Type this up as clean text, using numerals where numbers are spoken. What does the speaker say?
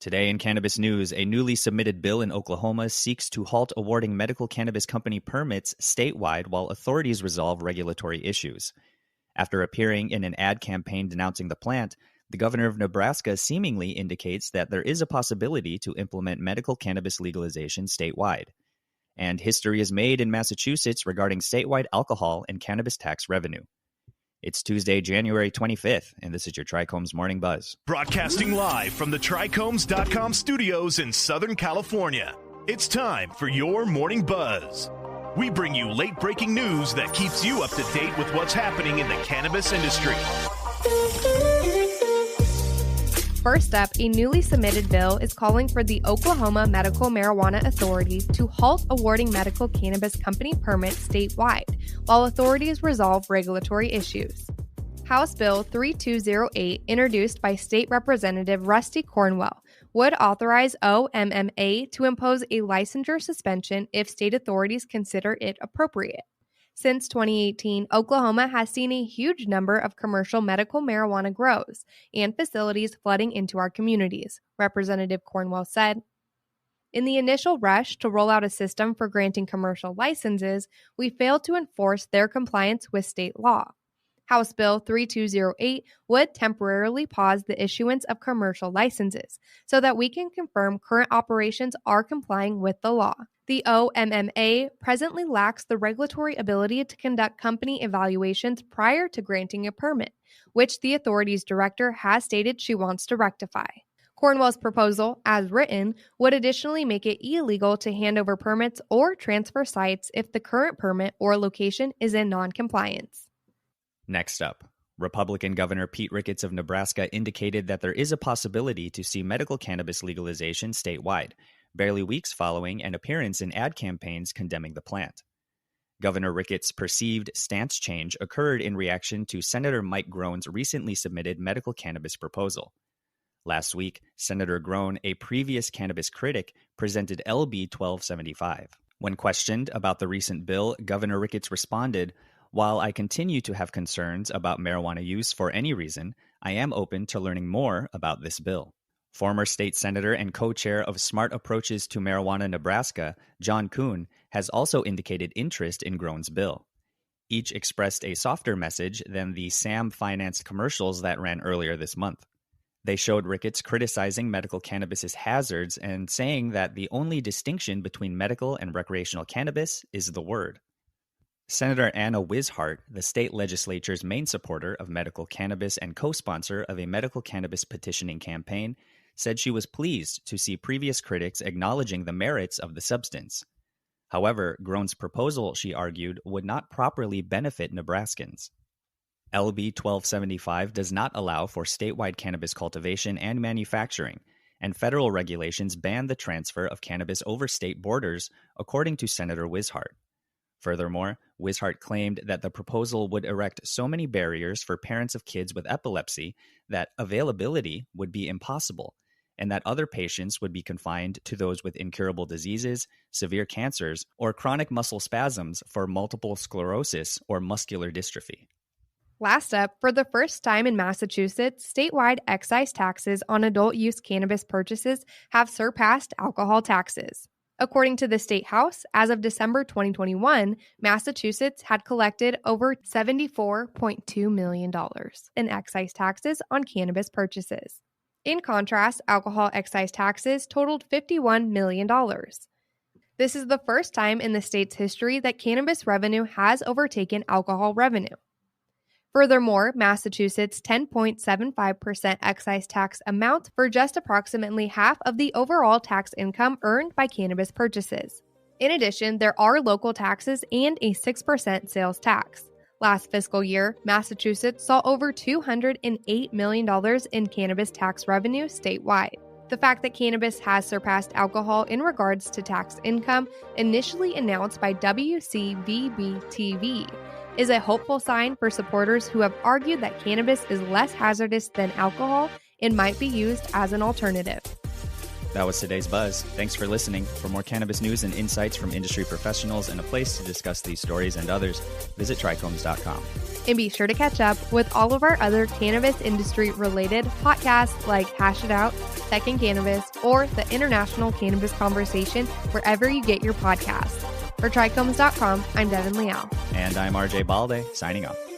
Today in Cannabis News, a newly submitted bill in Oklahoma seeks to halt awarding medical cannabis company permits statewide while authorities resolve regulatory issues. After appearing in an ad campaign denouncing the plant, the governor of Nebraska seemingly indicates that there is a possibility to implement medical cannabis legalization statewide. And history is made in Massachusetts regarding statewide alcohol and cannabis tax revenue. It's Tuesday, January 25th, and this is your Trichomes Morning Buzz. Broadcasting live from the Trichomes.com studios in Southern California. It's time for your Morning Buzz. We bring you late-breaking news that keeps you up to date with what's happening in the cannabis industry. First up, a newly submitted bill is calling for the Oklahoma Medical Marijuana Authority to halt awarding medical cannabis company permits statewide, while authorities resolve regulatory issues. House Bill 3208, introduced by State Representative Rusty Cornwell, would authorize OMMA to impose a licensure suspension if state authorities consider it appropriate. Since 2018, Oklahoma has seen a huge number of commercial medical marijuana grows and facilities flooding into our communities, Representative Cornwell said. In the initial rush to roll out a system for granting commercial licenses, we failed to enforce their compliance with state law. House Bill 3208 would temporarily pause the issuance of commercial licenses so that we can confirm current operations are complying with the law. The OMMA presently lacks the regulatory ability to conduct company evaluations prior to granting a permit, which the authority's director has stated she wants to rectify. Cornwell's proposal, as written, would additionally make it illegal to hand over permits or transfer sites if the current permit or location is in non-compliance. Next up, Republican Governor Pete Ricketts of Nebraska indicated that there is a possibility to see medical cannabis legalization statewide, barely weeks following an appearance in ad campaigns condemning the plant. Governor Ricketts' perceived stance change occurred in reaction to Senator Mike Groen's recently submitted medical cannabis proposal. Last week, Senator Groen, a previous cannabis critic, presented LB 1275. When questioned about the recent bill, Governor Ricketts responded, "While I continue to have concerns about marijuana use for any reason, I am open to learning more about this bill." Former state senator and co-chair of Smart Approaches to Marijuana Nebraska, John Kuhn, has also indicated interest in Groen's bill. Each expressed a softer message than the Sam-financed commercials that ran earlier this month. They showed Ricketts criticizing medical cannabis's hazards and saying that the only distinction between medical and recreational cannabis is the word. Senator Anna Wishart, the state legislature's main supporter of medical cannabis and co-sponsor of a medical cannabis petitioning campaign, said she was pleased to see previous critics acknowledging the merits of the substance. However, Groen's proposal, she argued, would not properly benefit Nebraskans. LB 1275 does not allow for statewide cannabis cultivation and manufacturing, and federal regulations ban the transfer of cannabis over state borders, according to Senator Wishart. Furthermore, Wishart claimed that the proposal would erect so many barriers for parents of kids with epilepsy that availability would be impossible, and that other patients would be confined to those with incurable diseases, severe cancers, or chronic muscle spasms for multiple sclerosis or muscular dystrophy. Last up, for the first time in Massachusetts, statewide excise taxes on adult-use cannabis purchases have surpassed alcohol taxes. According to the State House, as of December 2021, Massachusetts had collected over $74.2 million in excise taxes on cannabis purchases. In contrast, alcohol excise taxes totaled $51 million. This is the first time in the state's history that cannabis revenue has overtaken alcohol revenue. Furthermore, Massachusetts' 10.75% excise tax amounts for just approximately half of the overall tax income earned by cannabis purchases. In addition, there are local taxes and a 6% sales tax. Last fiscal year, Massachusetts saw over $208 million in cannabis tax revenue statewide. The fact that cannabis has surpassed alcohol in regards to tax income, initially announced by WCVB-TV, is a hopeful sign for supporters who have argued that cannabis is less hazardous than alcohol and might be used as an alternative. That was today's Buzz. Thanks for listening. For more cannabis news and insights from industry professionals and a place to discuss these stories and others, visit trichomes.com. And be sure to catch up with all of our other cannabis industry related podcasts like Hash It Out, Second Cannabis, or the International Cannabis Conversation wherever you get your podcasts. For trichomes.com, I'm Devin Leal. And I'm RJ Balde, signing off.